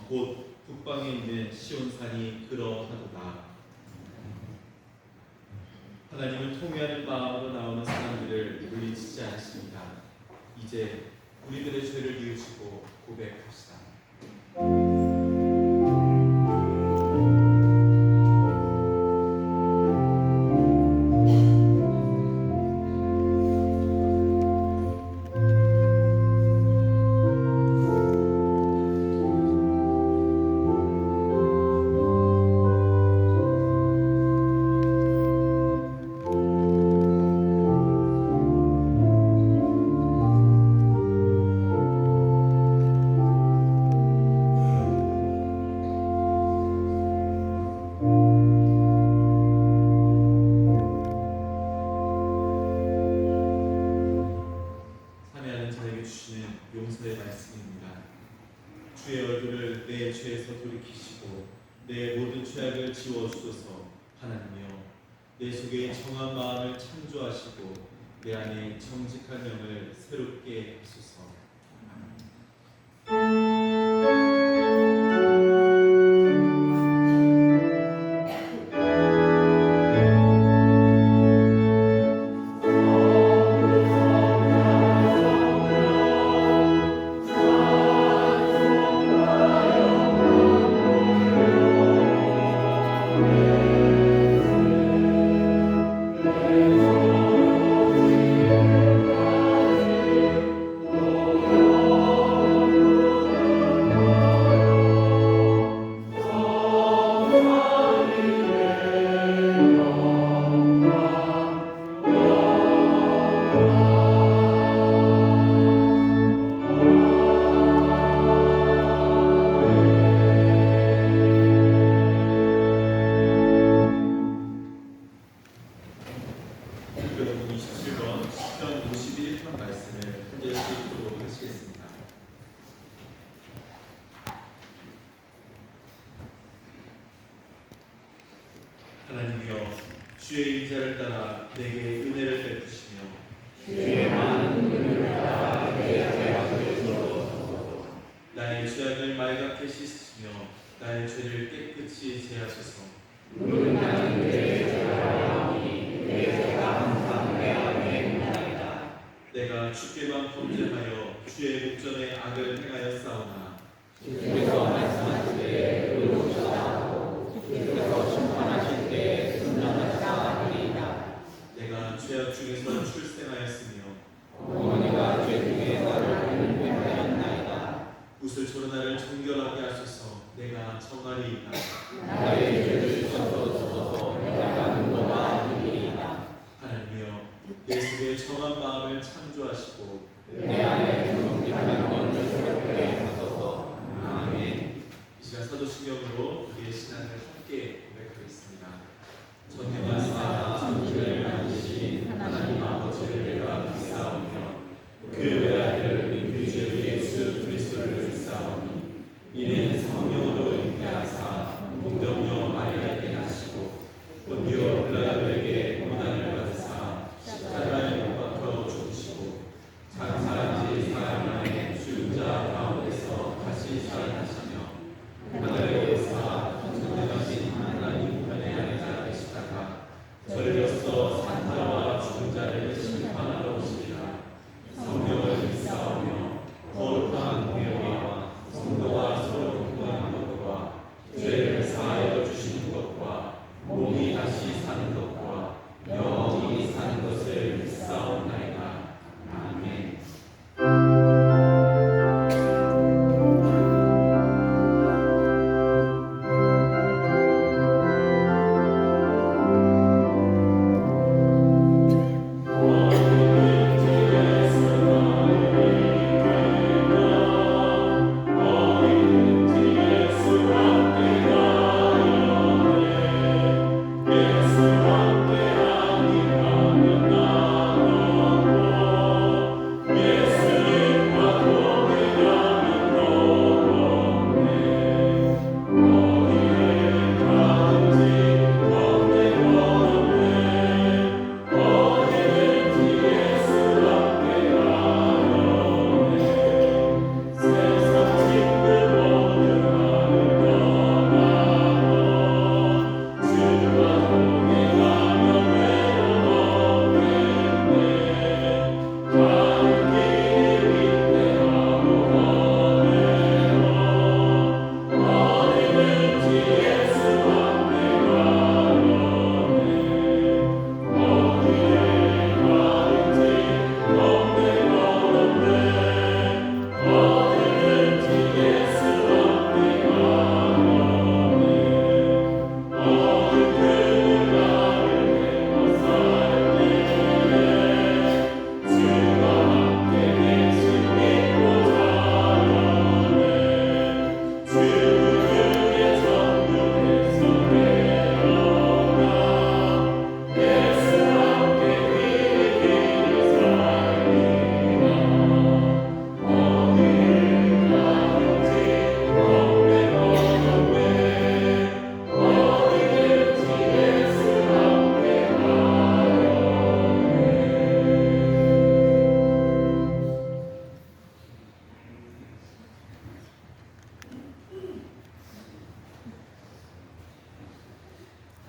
곧 북방에 있는 시온산이 그러하도다. 하나님은 통회하는 마음으로 나오는 사람들을 물리치지 않으십니다. 이제 우리들의 죄를 뉘우치고 고백합시다. 용서의 말씀입니다. 주의 얼굴을 내 죄에서 돌이키시고 내 모든 죄악을 지워주소서. 하나님이여, 내 속에 정한 마음을 창조하시고 내 안에 정직한 영을 새롭게 하소서. 여러분 27번 시편 51편 말씀을 함께 읽도록 하시겠습니다. 하나님이여, 주의 인자를 따라 내게 은혜를 베푸시며 주의 많은 은혜를 따라 내 죄악을 지워주소서. 나의 죄악을 말갛게 씻으시며 나의 죄를 깨끗이 제하소서. 나는 내 죄하오니 내 죄가 항상 내 안에 있나이다. 내가 주께만 범죄하여 주의 목전에 악을 행하여 싸우나 주께서 말씀하시되 의로우시다 하고 주께서 심판하실 때 순전하시다 하리이다. 내가 죄악 중에서 출생하였으며 어머니가 죄 중에 나를 잉태하였나이다. 구슬초로 나를 정결하게 하소서. 내가 정하리이다. 나의 죄를 씻어주소서. 내가 눈보다 아니리이다. 하나님이여, 내 속에 정한 마음을 창조하시고 내 안에 정직한 영을 새롭게 하소서. 아멘. 이 시간 사도신경으로 우리의 신앙을 함께 고백하겠습니다. 전능하사 천지를 만드신 하나님 아버지를 내가 믿사오며 그 외아들 우리 주 예수 그리스도를 믿사오니 이는 성령으로 잉태하사 동정녀 마리아에게 나시고 본디오 빌라도에게 고난을 받으사 십자가에 못 박혀 죽으시고 장사한 지 사흘 만에 죽은 자 가운데서 다시 살아나시며 하늘에 오르사 전능하신 하나님 편에 앉아 계시다가 저리로서 산자와 죽은 자를 심판하러 오시니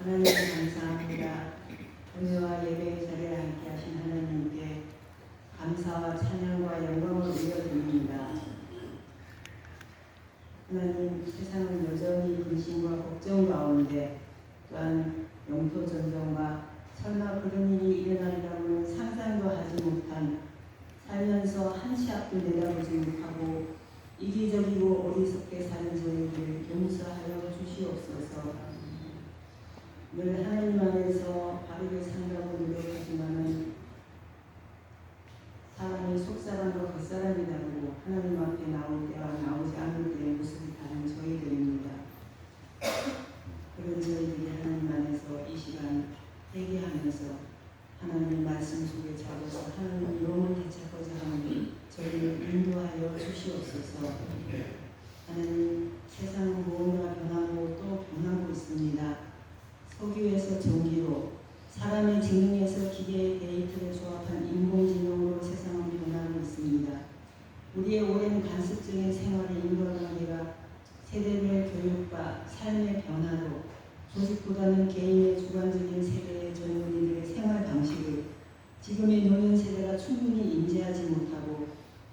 하나님 감사합니다. 은혜와 예배의 자리에 함께 하신 하나님께 감사와 찬양과 영광을 올려드립니다. 하나님, 세상은 여전히 근심과 걱정 가운데 또한 영토 전쟁과 설마 그런 일이 일어나리라고는 상상도 하지 못한 살면서 한 치 앞도 내다보지 못하고 이기적이고 어리석게 사는 저희를 용서하여 주시옵소서. 늘 하나님 안에서 바르게 살려고 노력하지만은 사람이 속사람과 겉사람이 다르고 하나님 앞에 나올 때와 나오지 않을 때의 모습이 다른 저희들입니다. 그런 저희들이 하나님 안에서 이 시간 회개하면서 하나님 말씀 속에 잡아서 하나님 영을 되찾고자 하는 저희를 인도하여 주시옵소서. 하나님, 세상은 무언가 변하고 또 변하고 있습니다. 석유에서 전기로, 사람의 지능에서 기계의 데이터를 조합한 인공지능으로 세상은 변하고 있습니다. 우리의 오랜 관습적인 생활의 인과관계가 세대별 교육과 삶의 변화로 조직보다는 개인의 주관적인 세대의 젊은이들의 생활 방식을 지금의 노년 세대가 충분히 인지하지 못하고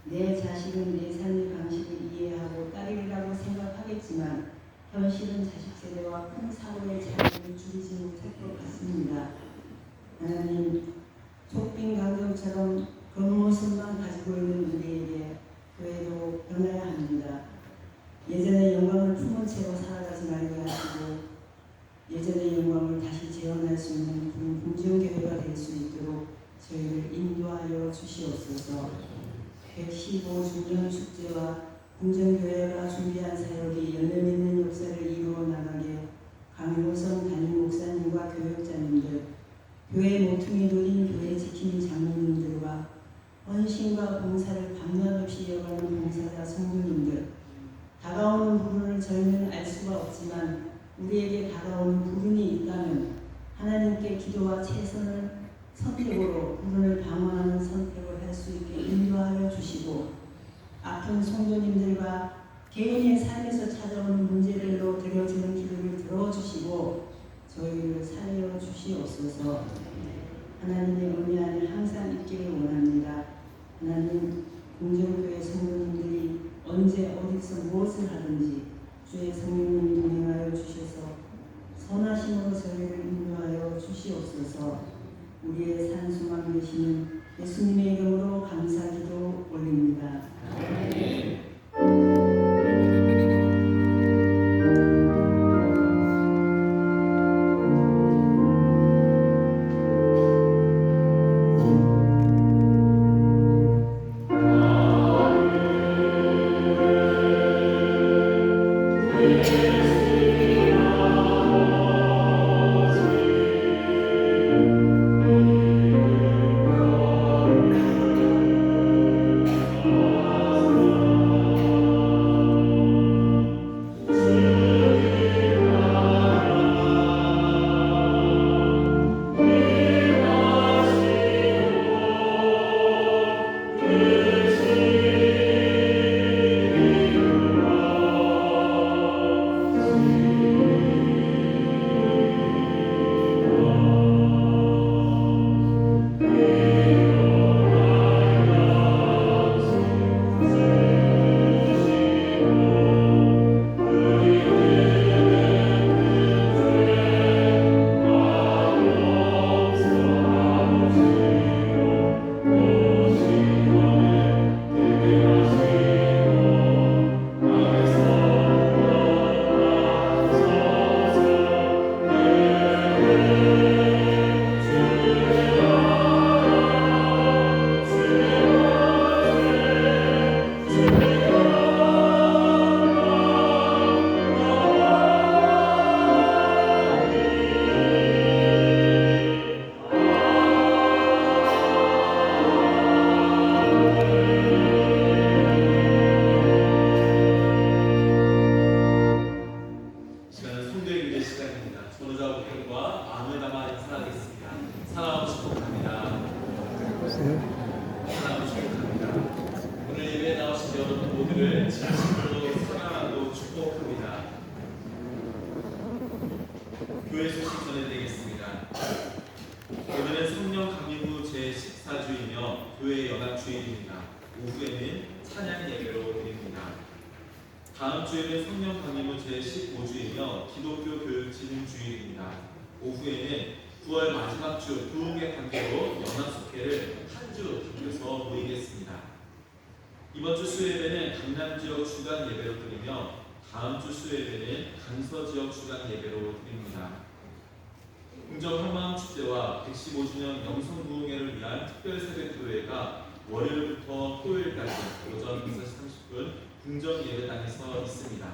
내 자식은 내 삶의 방식을 이해하고 따르리라고 생각하겠지만 현실은 자식 세대와 큰 사고의 차이를 줄이지 못할 것 같습니다. 하나님, 촉빈 강정처럼 겉모습만 가지고 있는 우리에게 교회도 변해야 합니다. 예전의 영광을 품은 채로 살아가지 말게 하시고 예전의 영광을 다시 재현할 수 있는 궁중교회가 될 수 있도록 저희를 인도하여 주시옵소서. 115주년 축제와 궁중교회가 준비한 사역이 열매 있는 역사를 이루어 나가게 강효선 담임 목사님과 교역자님들, 교회 모퉁이 돌린 교회 지킴이 장로님들과 헌신과 봉사를 밤낮 없이 이어가는 봉사자 성도님들, 다가오는 불운을 저희는 알 수가 없지만 우리에게 다가오는 불운이 있다면 하나님께 기도와 최선을 선택으로 불운을 방어하는 선택을 할 수 있게 인도하여 주시고 아픈 성도님들과 개인의 삶에서 찾아오는 문제들로 드려지는 기도를 들어주시고 저희를 살려 주시옵소서. 하나님의 은혜 안에 항상 있기를 원합니다. 하나님, 공정교회 성도님들이 언제 어디서 무엇을 하든지 주의 성령님이 동행하여 주셔서 선하심으로 저희를 인도하여 주시옵소서. 우리의 산소만 되시는 예수님의 이름으로 감사기도 올립니다. 아멘. 모두를 진심으로 사랑하고 축복합니다. 교회 소식 전에 오후에는 찬양 예배로 드립니다. 다음 주에는 성령 강림 후 제15주이며 기독교 교육진흥 주일입니다. 오후에는 9월 마지막 주 부흥의 관계로 연합속회를 한 주 당겨서 모이겠습니다. 이번 주 수요예배는 강남 지역 주간 예배로 드리며 다음 주 수요예배는 강서 지역 주간 예배로 드립니다. 궁정 한마음 축제와 115주년 영성 부흥회를 위한 특별 새벽 교회가 월요일부터 토요일까지 오전 6시 30분 궁정 예배당에서 있습니다.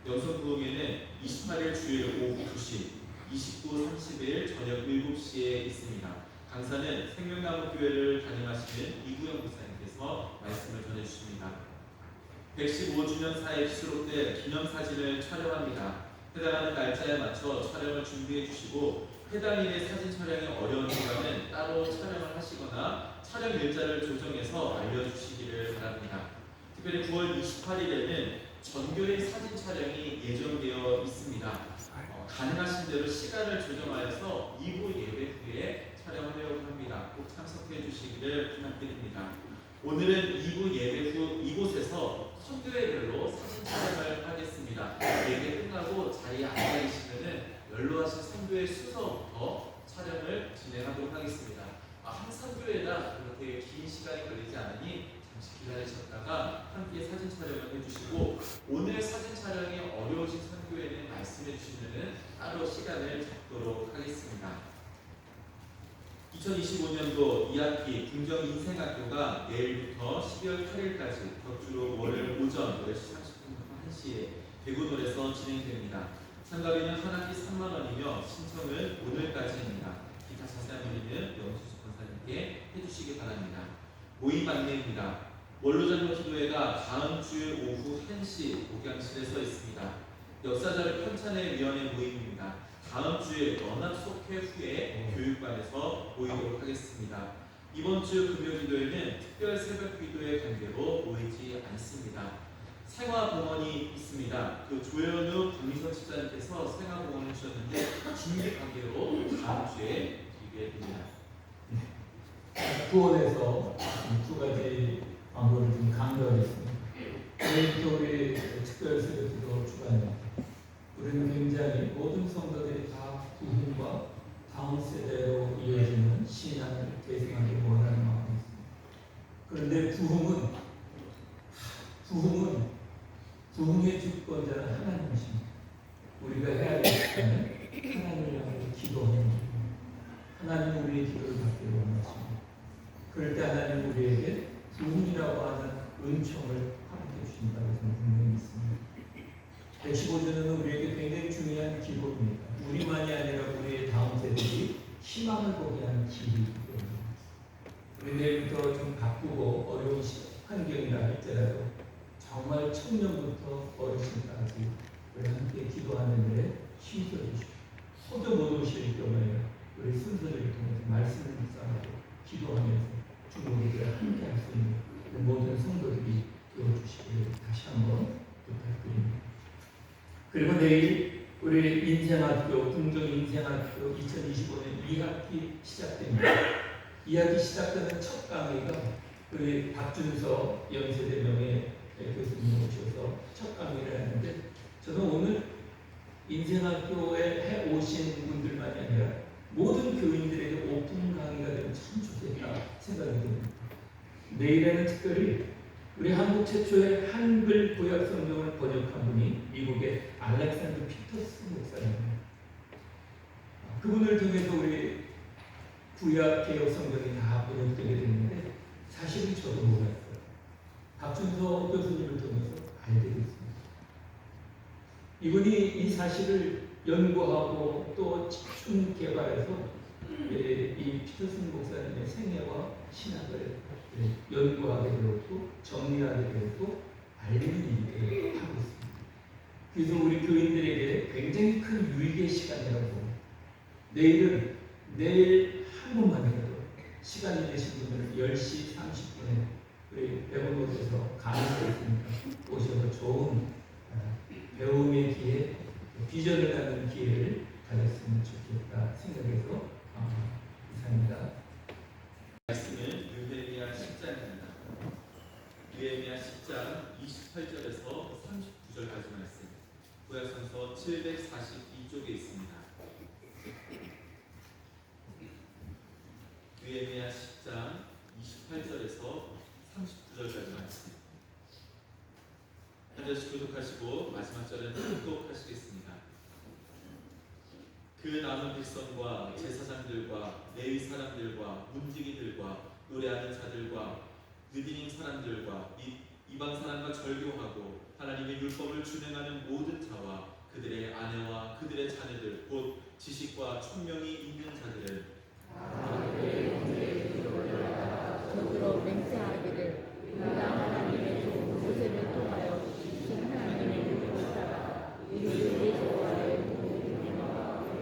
영성 부흥회는 28일 주일 오후 2시, 29, 30일 저녁 7시에 있습니다. 강사는 생명나무 교회를 담임하시는 이구영 목사님께서 말씀을 전해주십니다. 115주년 사에 수록된 기념사진을 촬영합니다. 해당하는 날짜에 맞춰 촬영을 준비해 주시고 해당 일의 사진 촬영이 어려운 경우는 따로 촬영을 하시거나 촬영 일자를 조정해서 알려주시기를 바랍니다. 특별히 9월 28일에는 전교의 사진 촬영이 예정되어 있습니다. 가능하신 대로 시간을 조정하여서 2부 예배 후에 촬영하려고 합니다. 꼭 참석해 주시기를 부탁드립니다. 오늘은 2부 예배 후 이곳에서 선교회별로 사진 촬영을 하겠습니다. 예배 끝나고 자리에 앉아 계시면은 연로하신 선교회 순서부터 촬영을 진행하도록 하겠습니다. 한 선교회라 그렇게 긴 시간이 걸리지 않으니 잠시 기다리셨다가 함께 사진 촬영을 해주시고 오늘 사진 촬영이 어려우신 선교회는 말씀해 주시면은 따로 시간을 잡도록 하겠습니다. 2025년도 2학기 궁정인생학교가 내일부터 12월 8일까지 격주로 월요일 오전 10시 30분부터 1시에 대구놀에서 진행됩니다. 참가비는 한 학기 3만 원이며 신청은 오늘까지입니다. 기타 자세한 문의는 영수수 권사님께 해주시기 바랍니다. 모임 안내입니다. 원로장로 기도회가 다음 주 오후 1시 목양실에서 있습니다. 역사자료 편찬회 위원회 모임입니다. 다음 주에 연합속회 후에 교육반에서 모이도록 하겠습니다. 이번 주 금요기도에는 특별 새벽 기도회 관계로 모이지 않습니다. 생화봉헌이 있습니다. 그 조현우 박미선 집사님께서 생화봉헌을 주셨는데 중계 관계로 다음 주에 드리게 됩니다. 구원에서 두 가지 광고를 좀 강조하겠습니다. 내일부터 우리 특별 새벽기도 주간입니다. 우리는 굉장히 모든 성도들이 다 부흥과 다음 세대로 이어지는 신앙을 계승하기 원하는 마음이 있습니다. 그런데 부흥의 주권자는 하나님이십니다. 우리가 해야 될 것은 하나님을 향해 기도하는 겁니다. 하나님 우리의 기도를 받기 원하십니다. 그럴 때 하나님 우리에게 부흥이라고 하는 은총을 허락해 주신다고 저는 분명히 믿습니다. 115주는 우리에게 굉장히 중요한 기록입니다. 우리만이 아니라 우리의 다음 세대들이 희망을 보게 하는 기록이기 때문입니다. 우리 내일부터 좀 바쁘고 어려운 환경이라 할지라도 정말 청년부터 어르신까지 우리 함께 기도하는 일에 힘써 주십시오. 호도 못 오실 경우에 우리 순서를 통해서 말씀을 묵상하고 기도하면서 중국인들과 함께 할 수 있는 모든 성도들이 되어주시기를 다시 한번 부탁드립니다. 그리고 내일 우리 인생학교, 궁정인생학교 2025년 2학기 시작됩니다. 2학기 시작되는 첫 강의가 우리 박준서 연세대 명예 교수님 오셔서 첫 강의를 하는데 저는 오늘 인생학교에 해 오신 분들만이 아니라 모든 교인들에게 오픈 강의가 되면 참 좋겠다 생각이 듭니다. 내일에는 특별히 우리 한국 최초의 한글 구약 성경을 번역한 분이 미국의 알렉산더 피터스 목사입니다. 그분을 통해서 우리 구약 개혁 성경이 다 번역되게 됐는데 사실은 저도 몰랐어요. 박준서 교수님을 통해서 알게 됐습니다. 이분이 이 사실을 연구하고 또 집중 개발해서 이 피터슨 목사님의 생애와 신학을 연구하게 되었고 정리하게 되었고 알리는 일을 하고 있습니다. 그래서 우리 교인들에게 굉장히 큰 유익의 시간이라고 봅니다. 내일 한 번만 해도 시간이 되신 분들은 10시 30분에 우리 백원로드에서 강의가 있으니까 오셔서 좋은 배움의 기회, 비전을 갖는 기회를 가졌으면 좋겠다 생각해서 이상입니다. 말씀은 느헤미야 10장입니다. 느헤미야 10장 28절에서 39절까지 말씀. 구약성서 742쪽에 있습니다. 느헤미야 10장 28절에서 39절까지 말씀. 한 절씩 교독하시고 마지막 절은 합독하시겠습니다. 그 남은 백성과 제사장들과 레위 사람들과 문지기들과 노래하는 자들과 느디님 사람들과 및 이방 사람과 절교하고 하나님의 율법을 준행하는 모든 자와 그들의 아내와 그들의 자녀들 곧 지식과 총명이 있는 자들은 적으로 맹세하기를 우리가 하나님의 종 모세를 통하여 주신 하나님의 율법을 따라 우리를 예수와의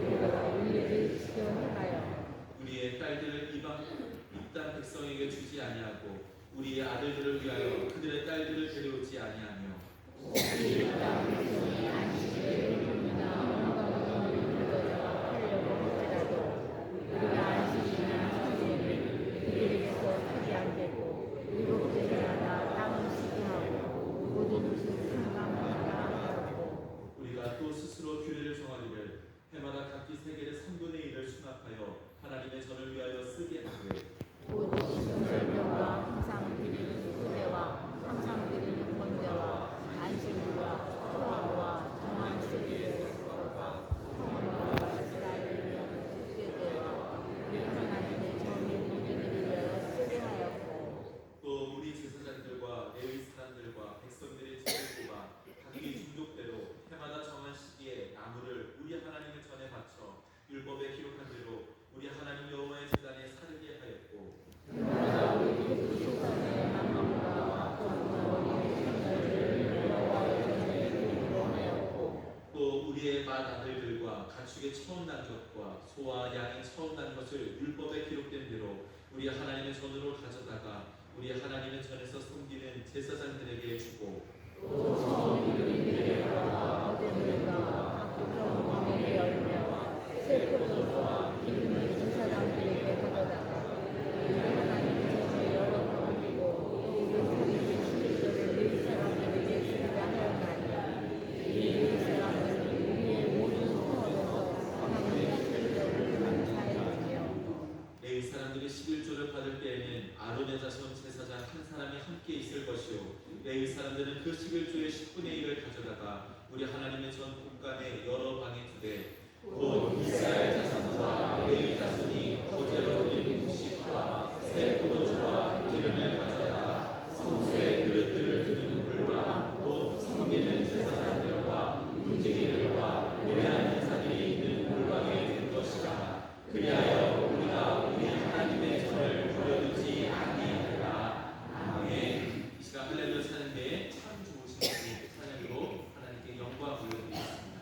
우리가 윤리를 지켜 행하여 우리의 딸들을 이땅 백성에게 주지 아니하고 우리의 아들들을 위하여 그들의 딸들을 데려오지 아니하며 우리 땅 백성이 안식일을 행하나 건강을 믿어야 하려고 할지라도 우리가 안식일이나 성례를 그들에게서 하지 않겠고 일곱째마다 땅을 쉬게 하고 모든 것을 상감하라 하고 우리가 또 스스로 규례를 정하기를 해마다 각기 세겔의 3분의 1을 수납하여 하나님의 전을 위하여 쓰게 하되 오직 성결과 항상 드리는 소제와 항상 드리는 번제와 안식일과 초하와 정한 세일의 수고와 성원과 이스라엘을 위한 축제제와 우리 하나님의 정의 무기를 위하여 쓰게 하였고 또 우리 제사장들과 레위 사람들과 백성들의 집을 뽑아 각기 중족대로 해마다 정한 시기에 나무를 우리 하나님의 전에 바쳐 율법에 기록한 대로 우리 하나님 여호와의 제단에 사르게 하였고 우리가 우리 신선의 만남과 우리의 생활을 여호와의 전에 드리기로 하였고 또 우리의 맏 아들들과 가축의 처음 난 것과 소와 양의 처음 난 것을 율법에 기록된 대로 우리 하나님의 전으로 가져다가 우리 하나님의 전에서 섬기는 제사장들에게 주고 또 처음 유리들과 어제들과 각종 왕의 열매와 셀포들과 기름의 제사장들에게 가져다가 우리 하나님의 전에 여러 번 올리고 또 우리 자기의 11절을 레위 사람들에게 주리라 하였나니 이 레위 사람들은 우리의 모든 성업에서 하나님의 11절을 감사해주며 레위 사람들이 11조를 받을 때에는 아론의 자손 제사장 한 사람이 함께 있을 것이요 레위 사람들은 그 11조의 10분의 1을 가져다가 우리 하나님의 전 곳간에 여러 방에 두되 곧 이스라엘 자손과 레위 자손이 거제로 드린 음식과 새 포도주와 기름을 가져다가 성소의 그릇들을 두는 물과 또 섬기는 제사장들과 문지기들과 노래하는 자들이 있는 물방에 든 것이라 그리하여 우리가 우리 하나님의 전을 버려두지 아니하리라. 아멘. 이 시간 할렐루야 찬양대에 참 좋으신 분이 찬양으로 하나님께 영광 올려드리겠습니다.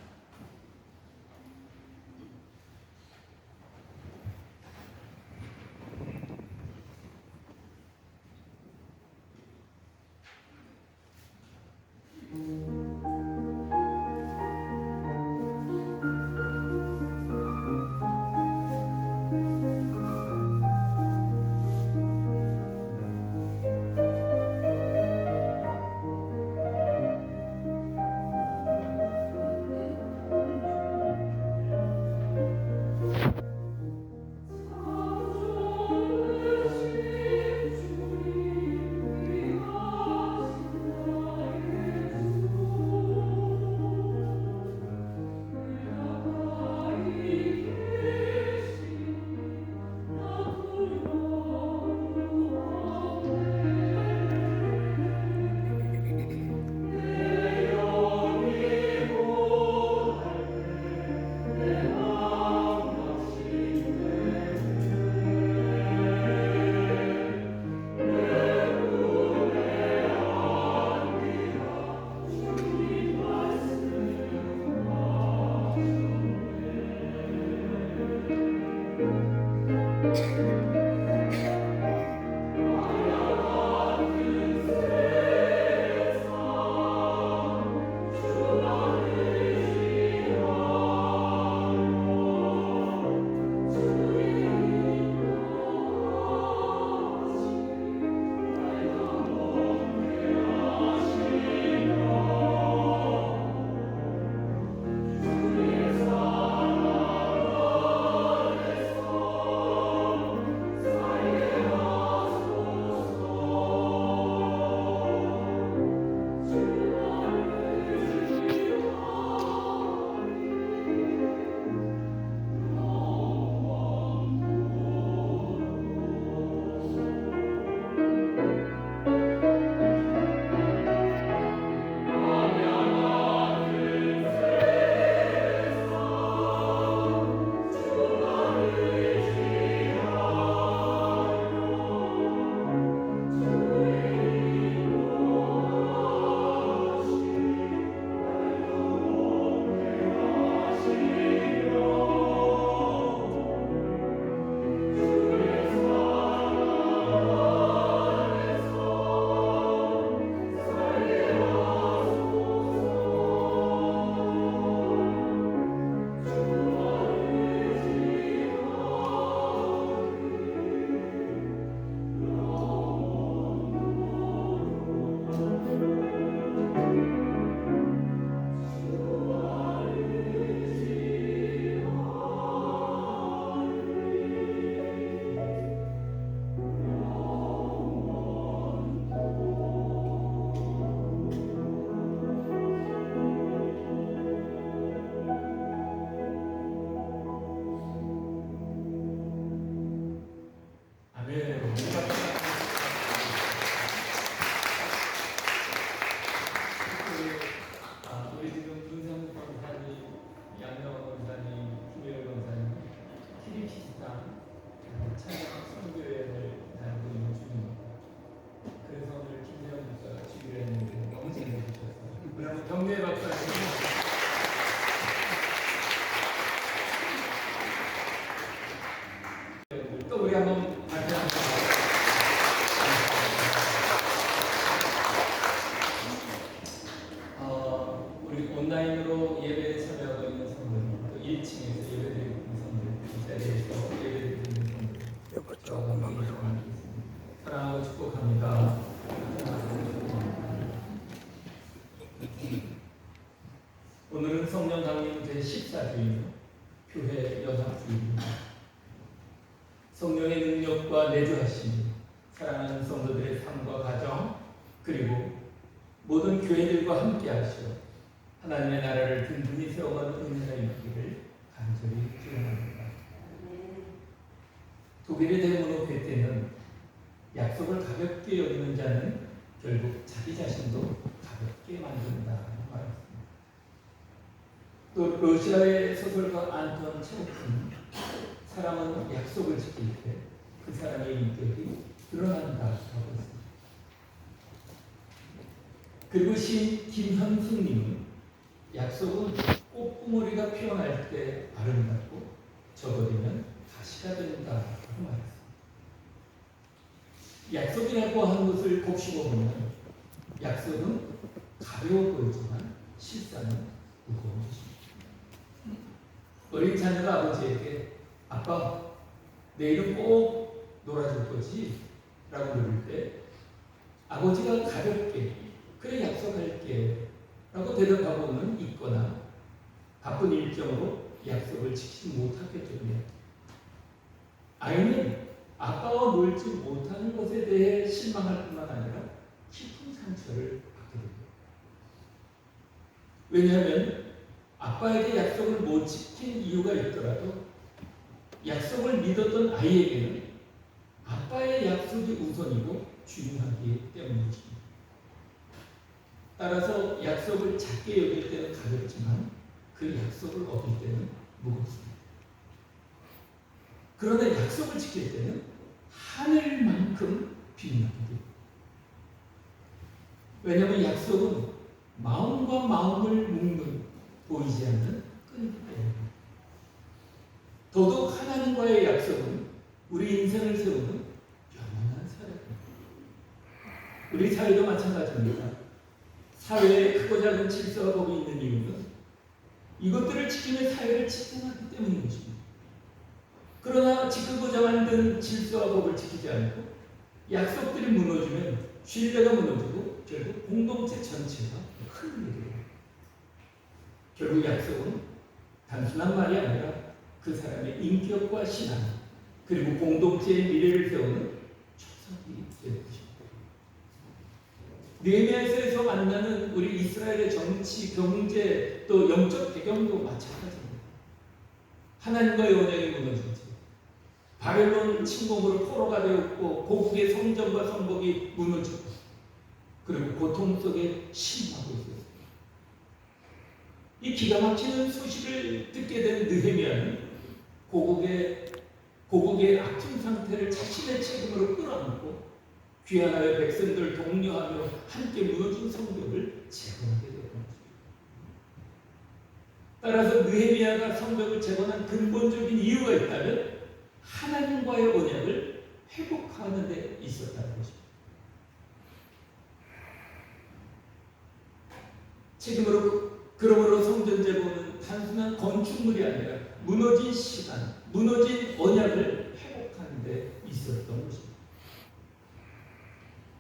경례 박사님. 또 우리 한번 발표합니다. 우리 온라인으로 예배에 참여하고 있는 성도님, 또 1층에서 예배드리고 있는 성도님, 이 자리에서 예배드리고 있는 성도님, 조금만 사랑하고 축복합니다. 오늘은 성령 강림 제14주일 교회 연합주일입니다. 성령의 능력과 내주하심이 사랑하는 성도들의 삶과 가정 그리고 모든 교회들과 함께 하시어 하나님의 나라를 든든히 세워가는 은혜가 있기를 간절히 기원합니다. 독일의 대문호 괴테는 약속을 가볍게 여기는 자는 결국 자기 자신도 가볍게 만든다고 말했습니다. 또 러시아의 소설가 안톤 체코프는 사람은 약속을 지킬 때 그 사람의 인격이 드러난다고 했습니다. 그리고 시인 김현숙님은 약속은 꽃봉오리가 피어날 때 아름답고 접어들면 가시가 된다고 말했습니다. 약속이라고 하는 것을 곱씹어 보면 약속은 가벼워 보이지만 실상은 무거운 것입니다. 어린 자녀가 아버지에게 아빠 내일은 꼭 놀아줄 거지? 라고 물을 때 아버지가 가볍게 그래 약속할게 라고 대답하고는 있거나 바쁜 일정으로 약속을 지키지 못하게 되면 아이는 아빠와 놀지 못하는 것에 대해 실망할 뿐만 아니라 깊은 상처를 받게 됩니다. 왜냐하면 아빠에게 약속을 못 지킨 이유가 있더라도 약속을 믿었던 아이에게는 아빠의 약속이 우선이고 중요하기 때문입니다. 따라서 약속을 작게 여길 때는 가볍지만 그 약속을 어길 때는 무겁습니다. 그러나 약속을 지킬 때는 하늘만큼 빛나게 됩니다. 왜냐하면 약속은 마음과 마음을 묶는 보이지 않는 끈이기 때문입니다. 더더욱 하나님과의 약속은 우리 인생을 세우는 영원한 사역입니다. 우리 사회도 마찬가지입니다. 사회에 크고 작은 질서와 법이 있는 이유는 이것들을 지키며 사회를 지탱하기 때문인 것입니다. 그러나 지키고자 만든 질서와 법을 지키지 않고 약속들이 무너지면 신뢰가 무너지고 결국 공동체 전체가 흔들리게 됩니다. 결국 약속은 단순한 말이 아니라 그 사람의 인격과 신앙 그리고 공동체의 미래를 세우는 초석이 되는 것입니다. 느헤미야서에서 만나는 우리 이스라엘의 정치, 경제 또 영적 배경도 마찬가지입니다. 하나님과의 언약이 무너지지 바벨론 침공으로 포로가 되었고 고국의 성전과 성벽이 무너지고 그리고 고통 속에 신음하고 있었습니다. 이 기가 막히는 소식을 듣게 된 느헤미야는 고국의 악진 상태를 자신의 책임으로 끌어안고 귀환하여 백성들을 독려하며 함께 무너진 성벽을 재건하게 되었습니다. 따라서 느헤미야가 성벽을 재건한 근본적인 이유가 있다면 하나님과의 언약을 회복하는 데 있었다는 것입니다. 그러므로 성전 재건은 단순한 건축물이 아니라 무너진 시간, 무너진 언약을 회복하는 데 있었던 것입니다.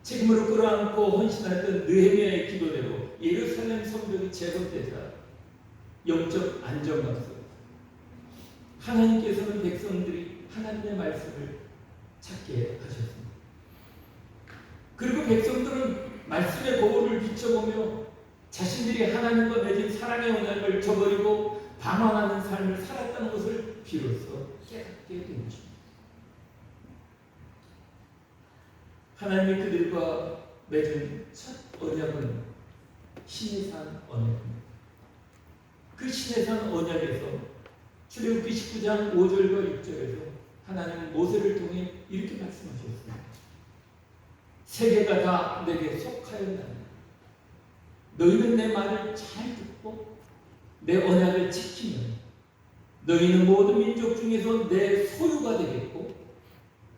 책임으로 끌어안고 헌신했던 느헤미야의 기도대로 예루살렘 성벽이 재건되자 영적 안정감 속에 하나님께서는 백성들이 하나님의 말씀을 찾게 하셨습니다. 그리고 백성들은 말씀의 거울을 비춰보며 자신들이 하나님과 맺은 사랑의 언약을 저버리고 방황하는 삶을 살았다는 것을 비로소 깨닫게 된 것입니다. 하나님이 그들과 맺은 첫 언약은 시내산 언약입니다. 그 시내산 언약에서 출애굽기 19장 5절과 6절에서 하나님은 모세를 통해 이렇게 말씀하셨습니다. 세계가 다 내게 속하였나니 너희는 내 말을 잘 듣고 내 언약을 지키면 너희는 모든 민족 중에서 내 소유가 되겠고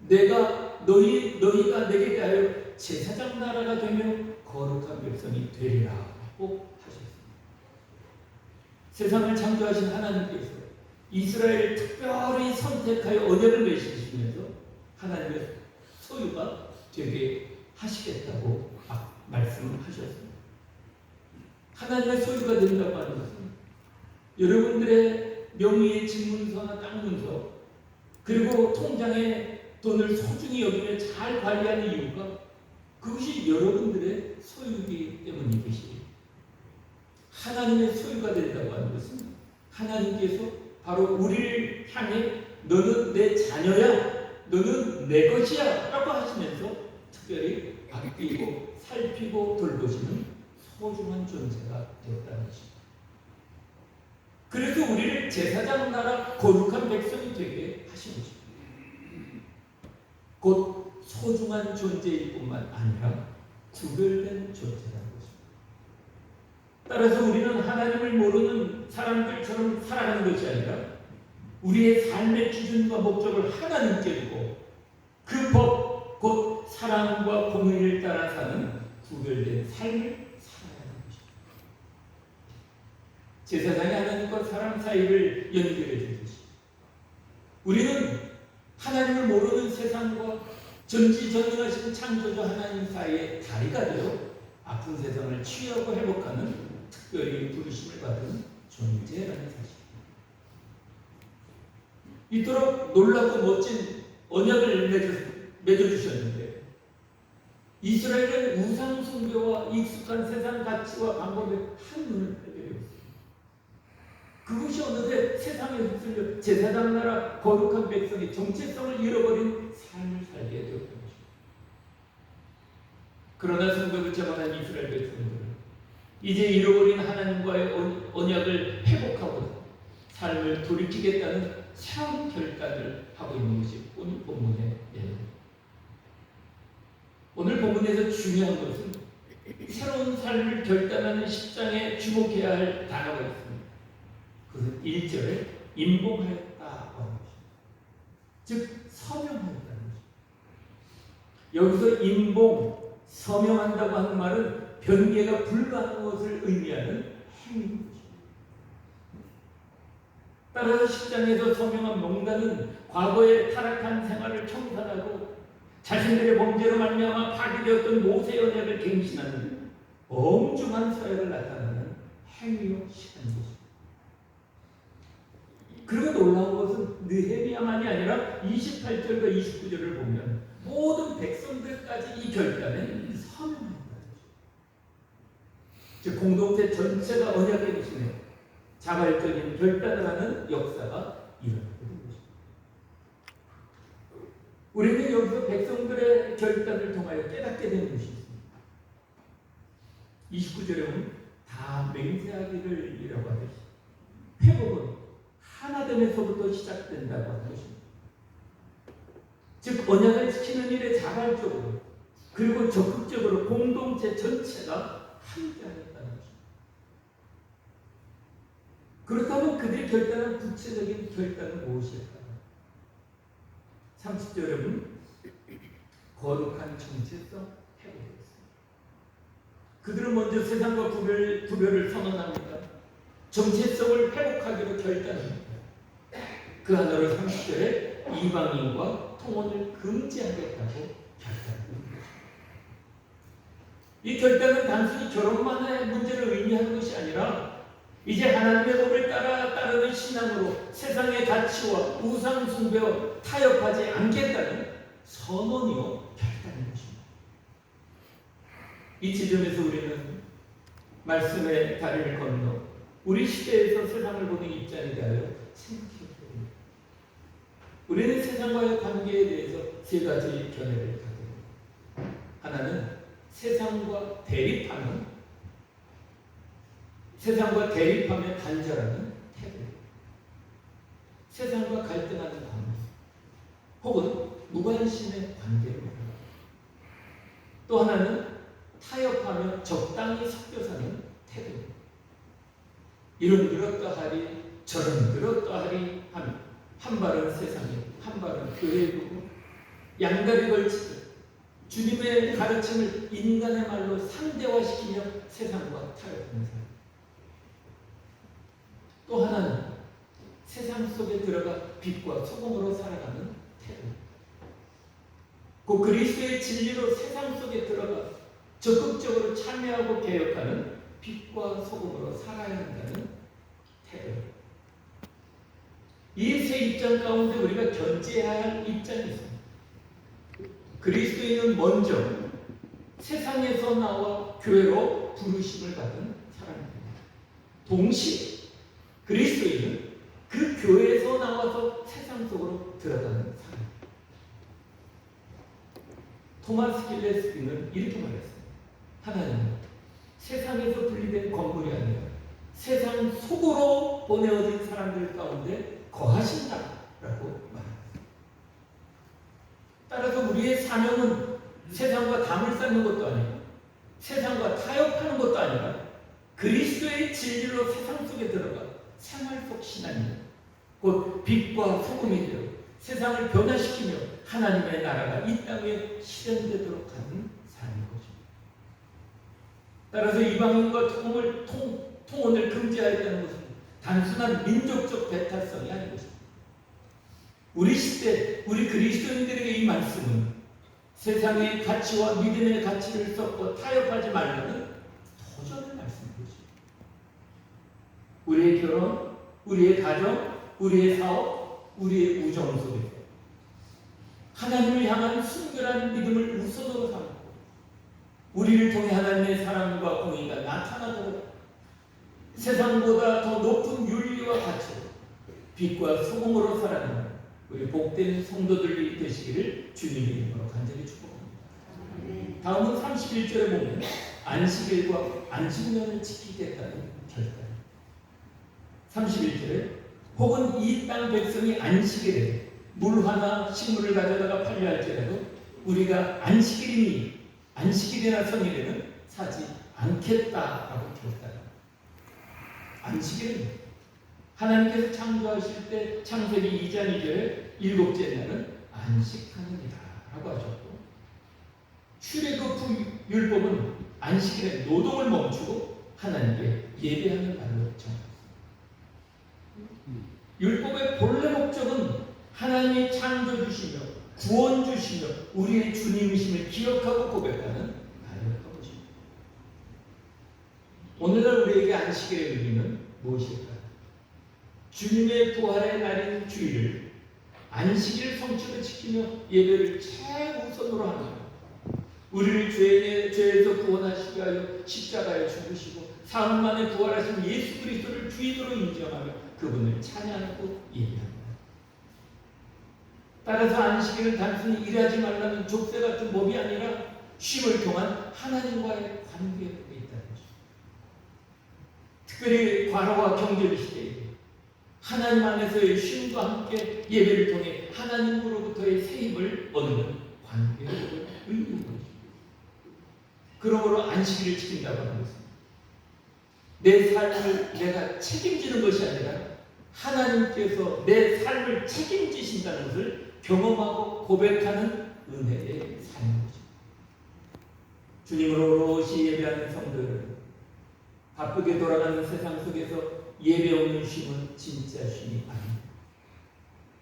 너희가 내게 대하여 제사장 나라가 되며 거룩한 백성이 되리라고 하셨습니다. 세상을 창조하신 하나님께서 이스라엘을 특별히 선택하여 언약을 맺으시면서 하나님의 소유가 되게 하시겠다고 말씀하셨습니다. 하나님의 소유가 된다고 하는 것은 여러분들의 명의의 집문서나 땅문서 그리고 통장에 돈을 소중히 여기며 잘 관리하는 이유가 그것이 여러분들의 소유이기 때문인 것이에요. 하나님의 소유가 된다고 하는 것은 하나님께서 바로 우리를 향해 너는 내 자녀야, 너는 내 것이야 라고 하시면서 특별히 아끼고 살피고 돌보시는 소중한 존재가 되었다는 것입니다. 그래서 우리를 제사장 나라 거룩한 백성이 되게 하신 것입니다. 곧 소중한 존재일 뿐만 아니라 구별된 존재라는 것입니다. 따라서 우리는 하나님을 모르는 사람들처럼 살아가는 것이 아니라 우리의 삶의 기준과 목적을 하나님께 두고 그 법, 곧 사랑과 공의를 따라 사는 구별된 삶을 살아야 하는 것입니다. 제사장이 하나님과 사람 사이를 연결해 주듯이 우리는 하나님을 모르는 세상과 전지전능하신 창조주 하나님 사이의 다리가 되어 아픈 세상을 치유하고 회복하는 특별히 부르심을 받은 존재라는 사실입니다. 이토록 놀랍고 멋진 언약을 맺어주셨는데 이스라엘은 우상 숭배와 익숙한 세상 가치와 방법에 한눈을 팔게 되었습니다. 그것이 어느새 세상에 휩쓸려 제사장 나라 거룩한 백성이 정체성을 잃어버린 삶을 살게 되었던 것입니다. 그러나 성벽을 재건한 이스라엘 백성들은 이제 잃어버린 하나님과의 언약을 회복하고 삶을 돌이키겠다는 새로운 결단을 하고 있는 것이 오늘 본문의 내용입니다. 오늘 본문에서 중요한 것은 새로운 삶을 결단하는 10장에 주목해야 할 단어가 있습니다. 그것은 1절에 임봉하였다고 하는 것입니다. 즉 서명하였다는 것입니다. 여기서 임봉, 서명한다고 하는 말은 변개가 불가능한 것을 의미하는 행위인 것입니다. 따라서 10장에서 서명한 농단은 과거의 타락한 생활을 청산하고 자신들의 범죄로 말미암아 파괴되었던 모세의 언약을 갱신하는 엄중한 사역을 나타내는 행위요 시간입니다. 그리고 놀라운 것은 느헤미야만이 아니라 28절과 29절을 보면 모든 백성들까지 이 결단에 서명한다는 것입니다. 즉 공동체 전체가 언약의 것이며 자발적인 결단을 하는 역사가 일어나게 된 것입니다. 우리는 여기서 백성들의 결단을 통하여 깨닫게 되는 것이 있습니다. 29절에 보면 다 맹세하기를 하듯이 회복은 하나됨에서부터 시작된다고 하는 것입니다. 즉 언약을 지키는 일에 자발적으로 그리고 적극적으로 공동체 전체가 함께하였다는 것입니다. 그렇다면 그들의 결단은 구체적인 결단은 무엇일까? 30절에 보면 거룩한 정체성 회복이었습니다. 그들은 먼저 세상과 구별을 선언합니다. 정체성을 회복하기로 결단합니다. 그 하나로 30절에 이방인과 통혼을 금지하겠다고 결단합니다. 이 결단은 단순히 결혼만의 문제를 의미하는 것이 아니라 이제 하나님의 법을 따르는 신앙으로 세상의 가치와 우상 숭배와 타협하지 않겠다는 선언이요 결단인 것입니다. 이 지점에서 우리는 말씀의 다리를 건너 우리 시대에서 세상을 보는 입장에 대하여 생각해야 됩니다. 우리는 세상과의 관계에 대해서 세 가지 견해를 가지고 있습니다. 하나는 세상과 대립하며 단절하는 태도, 세상과 갈등하는 관계, 혹은 무관심의 관계를 말합니다. 또 하나는 타협하며 적당히 섞여 사는 이런 그렇다하리 저런 그렇다하리 하며 한 발은 세상에 한 발은 교회에 두고 양다리 걸치듯 주님의 가르침을 인간의 말로 상대화시키며 세상과 타협하는 사람. 또 하나는 세상 속에 들어가 빛과 소금으로 살아가는 태도. 그 그리스도의 진리로 세상 속에 들어가 적극적으로 참여하고 개혁하는 빛과 소금으로 살아야 한다는 태도. 이 세 입장 가운데 우리가 견지해야 할 입장이 있습니다. 그리스도인은 먼저 세상에서 나와 교회로 부르심을 받은 사람입니다. 동시에 그리스도인은 그 교회에서 나와서 세상 속으로 들어가는 사람. 토마스 길레스비는 이렇게 말했습니다. 하나님은 세상에서 분리된 건물이 아니라 세상 속으로 보내어진 사람들 가운데 거하신다라고 말합니다. 따라서 우리의 사명은 세상과 담을 쌓는 것도 아니고 세상과 타협하는 것도 아니라 그리스도의 진리로 세상 속에 들어가 생활 속 신앙이 곧 빛과 소금이 되어 세상을 변화시키며 하나님의 나라가 이 땅에 실현되도록 하는 삶인 것입니다. 따라서 이방인과 통혼을 금지하였다는 것은 단순한 민족적 배탈성이 아닌 것입니다. 우리 시대 우리 그리스도인들에게 이 말씀은 세상의 가치와 믿음의 가치를 섞고 타협하지 말라는 도전의 말씀인 것입니다. 우리의 결혼, 우리의 가정, 우리의 사업, 우리의 우정 속에 하나님을 향한 순결한 믿음을 우선으로 삼고 우리를 통해 하나님의 사랑과 공의가 나타나도록 세상보다 더 높은 윤리와 가치로 빛과 소금으로 살아가는 우리 복된 성도들이 되시기를 주님의 이름으로 간절히 축복합니다. 다음은 31절에 보면 안식일과 안식년을 지키겠다는 결단. 31절에 혹은 이 땅 백성이 안식일에 물 하나 식물을 가져다가 팔려 할지라도 우리가 안식일이나 성일에는 사지 않겠다라고 결단합니다. 안식일은 하나님께서 창조하실 때 창세기 2장 2절에 일곱째 날은 안식하느니라 라고 하셨고 출애굽 율법은 안식일에 노동을 멈추고 하나님께 예배하는 날로 정했습니다. 율법의 본래 목적은 하나님이 창조 주시며 구원 주시며 우리의 주님이심을 기억하고 고백하는 날이었던 것입니다. 오늘날 우리에게 안식일의 의미는 무엇일까요? 주님의 부활의 날인 주일을 안식일 성취로 지키며 예배를 최우선으로 하며 우리를 죄에서 구원하시기 위하여 십자가에 죽으시고 사흘 만에 부활하신 예수 그리스도를 주인으로 인정하며 그분을 찬양하고 예배합니다. 따라서 안식일은 단순히 일하지 말라는 족쇄 같은 법이 아니라 쉼을 통한 하나님과의 관계에 있다는 것입니다. 특별히 과로와 경제 시대에 하나님 안에서의 쉼과 함께 예배를 통해 하나님으로부터의 새 힘을 얻는 관계를 의미하는 것입니다. 그러므로 안식일을 지킨다고 하는 것은 내 삶을 내가 책임지는 것이 아니라 하나님께서 내 삶을 책임지신다는 것을 경험하고 고백하는 은혜의 삶인 것입니다. 주님으로 오롯이 예배하는 성도들, 바쁘게 돌아가는 세상 속에서 예배 없는 쉼은 진짜 쉼이 아닙니다.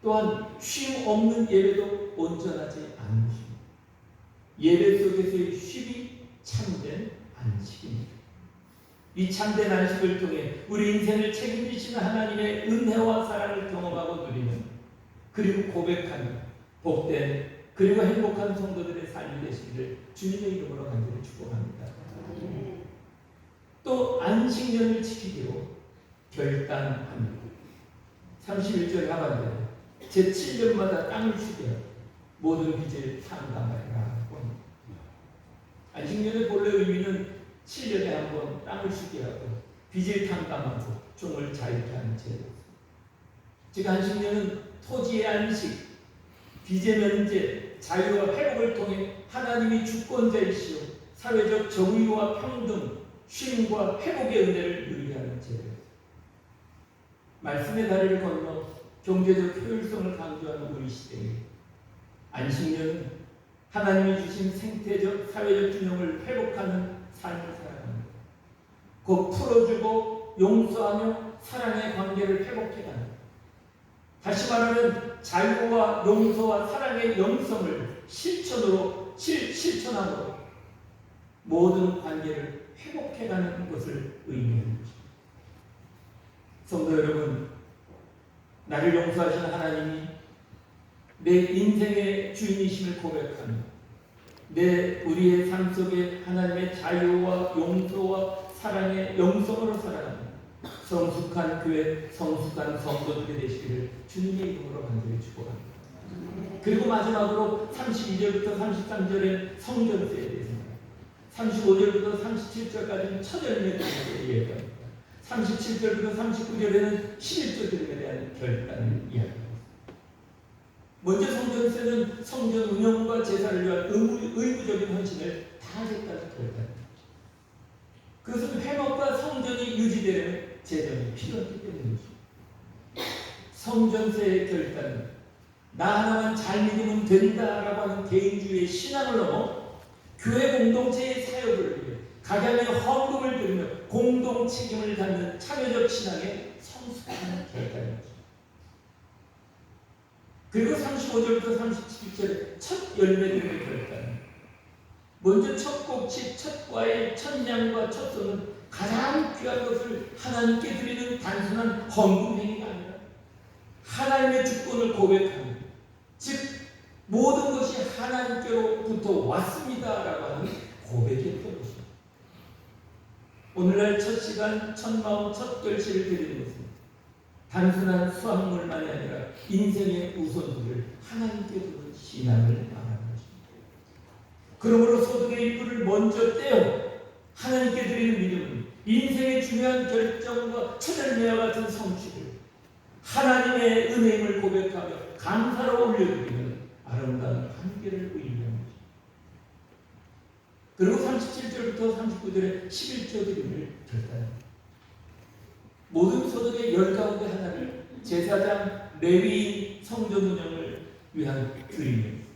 또한 쉼 없는 예배도 온전하지 않은 것입니다. 예배 속에서의 쉼이 참된 안식입니다. 이 참된 안식을 통해 우리 인생을 책임지시는 하나님의 은혜와 사랑을 경험하고 누리는 그리고 고백하며 복된 그리고 행복한 성도들의 삶이 되시기를 주님의 이름으로 간절히 축복합니다. 또 안식년을 지키기로 결단합니다. 31절 하반절에 제7년마다 땅을 쉬게 하고 모든 빚을 상담하리라. 안식년의 본래 의미는 7년에 한 번 땅을 쉬게 하고 빚을 탕감하고 종을 자유케 하는 제도입니다. 즉 안식년은 토지의 안식, 빚의 면제, 자유와 회복을 통해 하나님이 주권자이시오 사회적 정의와 평등, 쉼과 회복의 은혜를 누리게 하는 제도입니다. 말씀의 다리를 건너 경제적 효율성을 강조하는 우리 시대에 안식년은 하나님이 주신 생태적, 사회적 균형을 회복하는 삶을 살아갑니다. 곧 풀어주고 용서하며 사랑의 관계를 회복해가는, 다시 말하는 자유와 용서와 사랑의 영성을 실천함으로 모든 관계를 회복해가는 것을 의미하는 것입니다. 성도 여러분, 나를 용서하신 하나님이 내 인생의 주인이심을 고백하며 우리의 삶 속에 하나님의 자유와 용서와 사랑의 영성으로 살아가는 성숙한 교회, 성숙한 성도들이 되시기를 주님의 이름으로 간절히 축복합니다. 그리고 마지막으로 32절부터 33절의 성전세에 대해서입니다. 35절부터 37절까지는 첫 열매에 대해서 이야기합니다. 37절부터 39절에는 11조 드림에 대한 결단을 이야기합니다. 먼저 성전세는 성전 운영과 제사를 위한 의무적인 헌신을 다 하겠다는 결단입니다. 그것은 회복과 성전이 유지되는 재정이 필요하기 때문이죠. 성전세의 결단은 나 하나만 잘 믿으면 된다라고 하는 개인주의의 신앙을 넘어 교회 공동체의 사역을 위해 각양의 헌금을 드리며 공동 책임을 갖는 참여적 신앙의 성숙한 결단입니다. 그리고 35절부터 37절의 첫 열매들의 결단, 먼저 첫 곡식, 첫 과일, 첫 양과 첫 소는 가장 귀한 것을 하나님께 드리는 단순한 헌금 행위가 아니라 하나님의 주권을 고백하는, 즉 모든 것이 하나님께로부터 왔습니다라고 하는 고백이었던 것입니다. 오늘날 첫 시간, 첫 마음, 첫 결실을 드리는 것은 단순한 수확물만이 아니라 인생의 우선순위를 하나님께 두는 신앙을 말하는 것입니다. 그러므로 소득의 일부를 먼저 떼어 하나님께 드리는 믿음은 인생의 중요한 결정과 첫 열매와 같은 성취를 하나님의 은혜임을 고백하며 감사로 올려드리는 아름다운 관계를 의미합니다. 그리고 37절부터 39절에 11조 드림을 결단합니다. 모든 소득의 10가운데 하나를 제사장, 레위인, 성전 운영을 위한 드림입니다.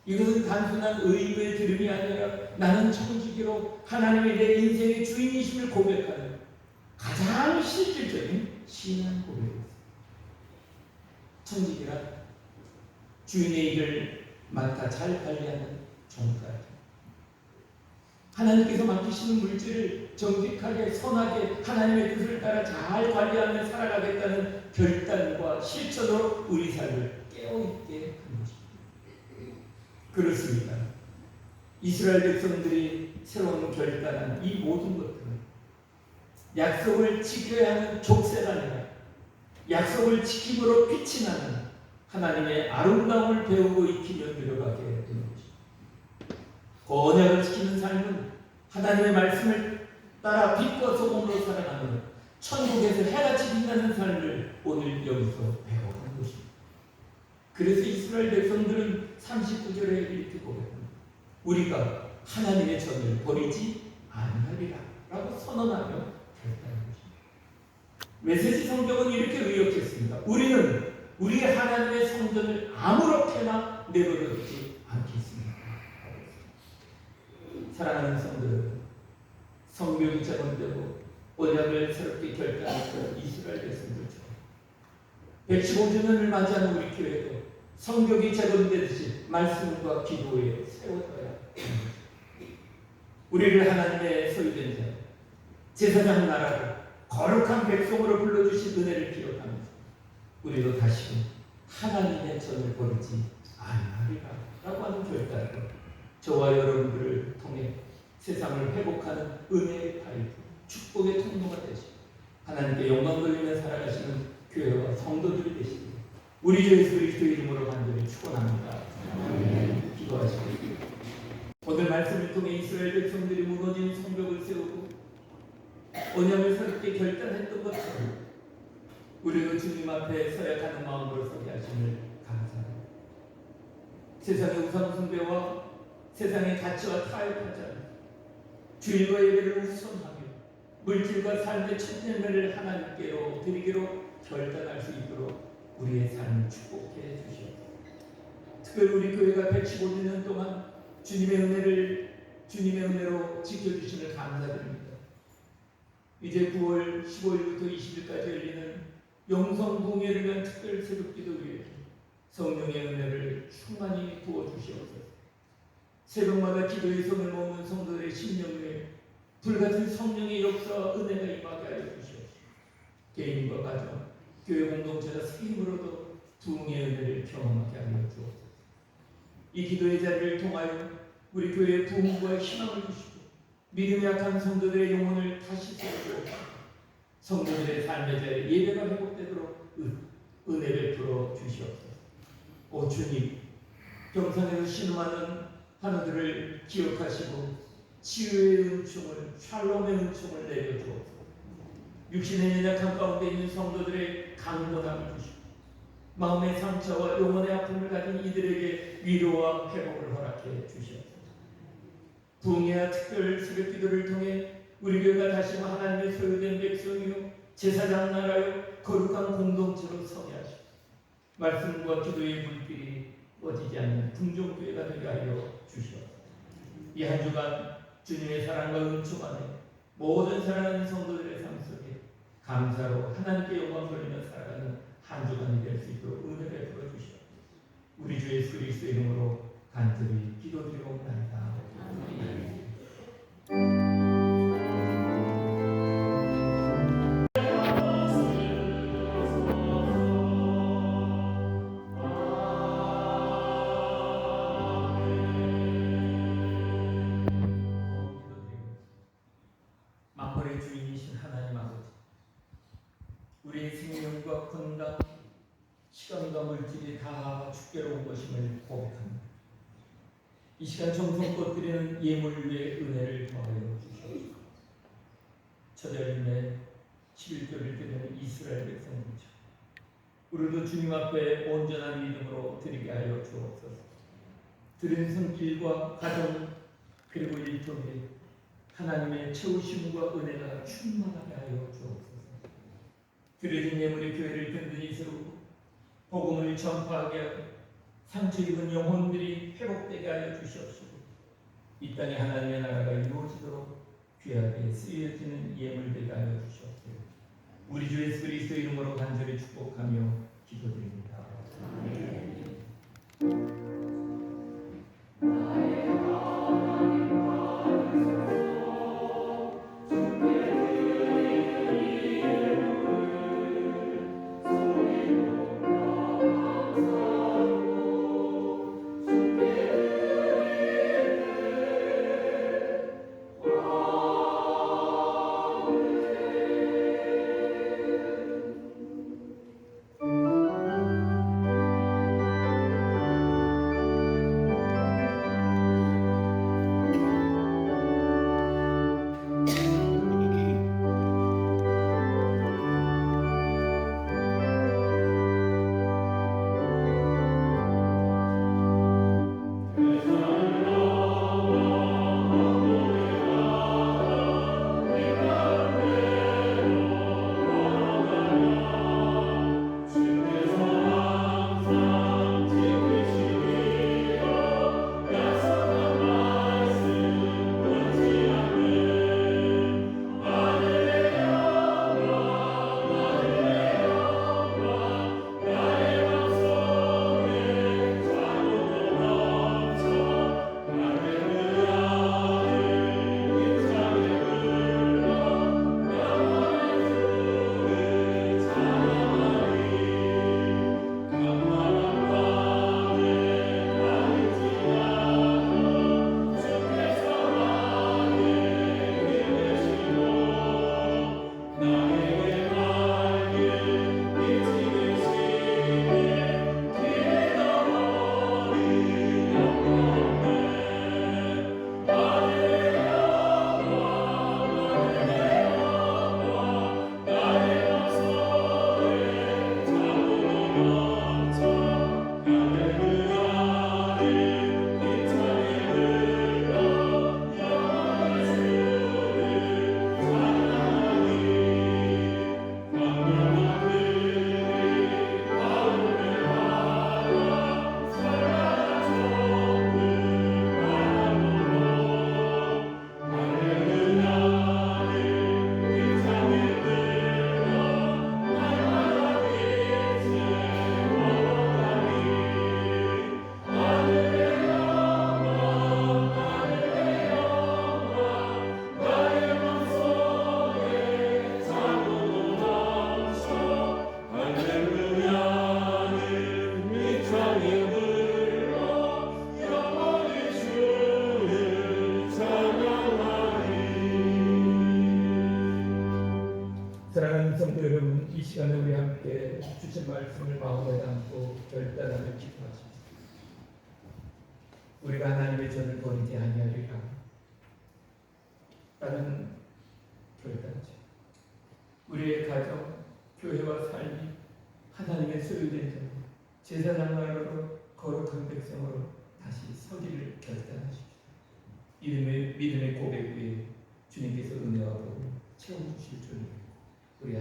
이것은 단순한 의무의 드림이 아니라 나는 청지기로 하나님이 내 인생의 주인이심을 고백하는 가장 실질적인 신앙 고백입니다. 청지기란 주인의 일을 맡아 잘 관리하는 종까지, 하나님께서 맡기시는 물질을 정직하게 선하게 하나님의 뜻을 따라 잘 관리하며 살아가겠다는 결단과 실천으로 우리 삶을 깨어있게 하는 것입니다. 그렇습니다. 이스라엘 백성들이 새로운 결단한 이 모든 것들은 약속을 지켜야 하는 족쇄가 아니라 약속을 지킴으로 빛이 나는 하나님의 아름다움을 배우고 익히며 늘어가게 되는 것입니다. 언약을 지키는 삶은 하나님의 말씀을 따라 빛과 소금으로 살아가는 천국에서 해같이 빛나는 삶을 오늘 여기서 배워가는 것입니다. 그래서 이스라엘 백성들은 39절에 이렇게 고백합니다. 우리가 하나님의 전을 버리지 아니하리라 라고 선언하며 결단한 것입니다. 메시지 성경은 이렇게 의역했습니다. 우리는 우리 하나님의 성전을 아무렇게나 내버려두지 않겠습니다. 사랑하는 성도들, 성벽이 재건되고 언약을 새롭게 결단했던 이스라엘 백성들처럼 115주년을 맞이하는 우리 교회도 성벽이 재건되듯이 말씀과 기도에 세워져야 합니다. 우리를 하나님의 소유된 자, 제사장 나라로 거룩한 백성으로 불러주신 은혜를 기억하면서 우리도 다시금 하나님의 전을 버리지 아니하리라 라고 하는 결단으로 저와 여러분들을 통해 세상을 회복하는 은혜의 파이프, 축복의 통로가 되시고 하나님께 영광 돌리며 살아가시는 교회와 성도들이 되시길 우리 주 예수 그리스도의 이름으로 간절히 축원합니다. 기도하시겠습니다. 오늘 말씀을 통해 이스라엘 백성들이 무너진 성벽을 세우고 언약을 새롭게 결단했던 것처럼 우리도 주님 앞에 서야 하는 마음으로 서게 하심을 감사합니다. 세상의 우상 숭배와 세상의 가치와 타협하지 않고 주일과 예배를 우선하며 물질과 삶의 천년을 하나님께로 드리기로 결단할 수 있도록 우리의 삶을 축복해 주시옵소서. 특별히 우리 교회가 115주년 동안 주님의 은혜로 지켜주심을 감사드립니다. 이제 9월 15일부터 20일까지 열리는 영성공예를 위한 특별 새벽기도 위해 성령의 은혜를 충만히 부어주시옵소서. 새벽마다 기도의 성을 모으는 성도들의 심령 위에 불같은 성령의 역사와 은혜가 임하게 하여 주시옵소서. 개인과 가정, 교회 공동체가 새 힘으로도 부흥의 은혜를 경험하게 하여 주옵소서. 이 기도의 자리를 통하여 우리 교회의 부흥과 희망을 주시고 믿음이 약한 성도들의 영혼을 다시 세워주옵소서. 성도들의 삶의 자리에 예배가 회복되도록 은혜 베풀어 주시옵소서. 오 주님, 경산에서 신음하는 환우들을 기억하시고 치유의 은총을, 샬롬의 은총을 내려주옵소서. 육신의 연약한 가운데 있는 성도들의 강건함을 주시고 마음의 상처와 영혼의 아픔을 가진 이들에게 위로와 회복을 허락해 주시옵소서. 부흥회와 특별 새벽 기도를 통해 우리 교회가 다시 하나님의 소유된 백성이요 제사장 나라요 거룩한 공동체로 서게 하시고 말씀과 기도의 불길이 꺼지지 않는 궁정교회가 되게 하여 주시옵소서. 이 한 주간 주님의 사랑과 은총 안에 모든 사랑하는 성도들의 삶 속에 감사로 하나님께 영광 돌리며 살아가는 한 주간이 될 수 있도록 은혜 베풀어 주시옵소서. 우리 주 예수 그리스도의 이름으로 간절히 기도드리옵나이다. 아멘. 만물의 주인이신 하나님 아버지, 우리의 생명과 건강, 시간과 물질이 다 주께로 온 것임을 고백합니다. 이 시간 정성껏 드리는 예물 위에 은혜를 더하여 주시옵소서. 초절임에 11조를 드리는 이스라엘 백성들처럼 우리도 주님 앞에 온전한 믿음으로 드리게 하여 주옵소서. 드린 손길과 가정 그리고 일터에 하나님의 채우심과 은혜가 충만하게 하여 주옵소서. 드려진 예물의 교회를 든든히 세우고 복음을 전파하게 하고 상처 입은 영혼들이 회복되게 하여 주시옵시고 이 땅에 하나님의 나라가 이루어지도록 귀하게 쓰여지는 예물 되게 하여 주시옵소서. 우리 주 예수 그리스도 이름으로 간절히 축복하며 기도드립니다. 아멘. 시간에 우리 함께 주신 말씀을 마음에 담고 결단하며 기도하십시오. 우리가 하나님의 전을 버리지 아니하리라. 라는 결단이죠. 우리의 가정, 교회와 삶이 하나님의 소유된 전, 제사장 나라로 거룩한 백성으로 다시 서기를 결단하십시오. 믿음의 고백 위에 주님께서 은혜와 복을 채워주실 줄 우리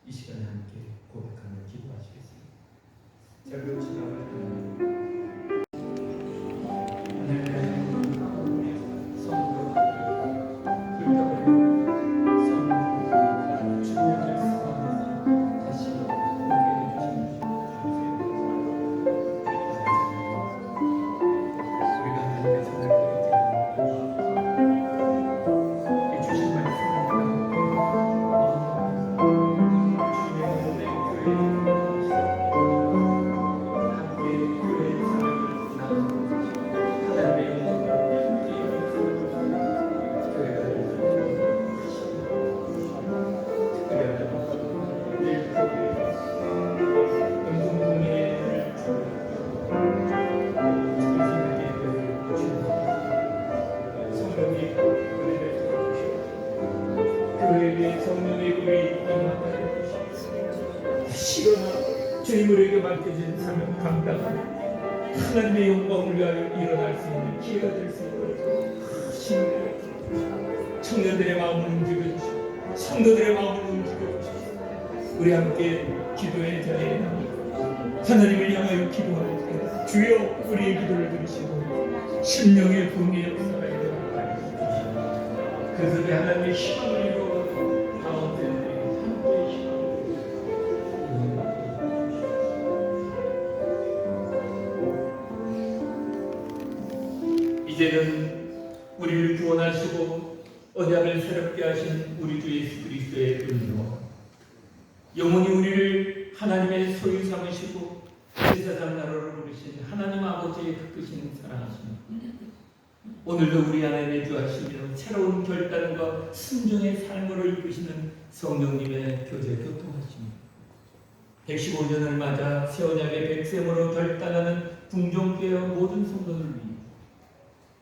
이 시간에 함께 고백하며 기도하시겠습니다. 잘 배우시나요? 주님으로에게 맡겨진 사명 감당하는 하나님의 영광을 위하여 일어날 수 있는 기회가 될 수 있도록 신뢰 청년들의 마음을 움직여 주시고 성도들의 마음을 움직여 주시고 우리 함께 기도의 자리에 하나님을 향하여 기도할 때 주여 우리의 기도를 들으시고 심령의 분의 역사가 일어나게 하여 주시고 그 속에 하나님의 희망을 이루어 가운데 이제는 우리를 구원하시고 언약을 새롭게 하신 우리 주 예수 그리스도의 은혜와 영원히 우리를 하나님의 소유 삼으시고 제사장 나라로 부르신 하나님 아버지의 그 크신 사랑하심 오늘도 우리 안에 내주하시며 새로운 결단과 순종의 삶으로 이끄시는 성령님의 교제 교통하심 115년을 맞아 새 언약의 백sem으로 결단하는 궁정교회와 모든 성도들 위해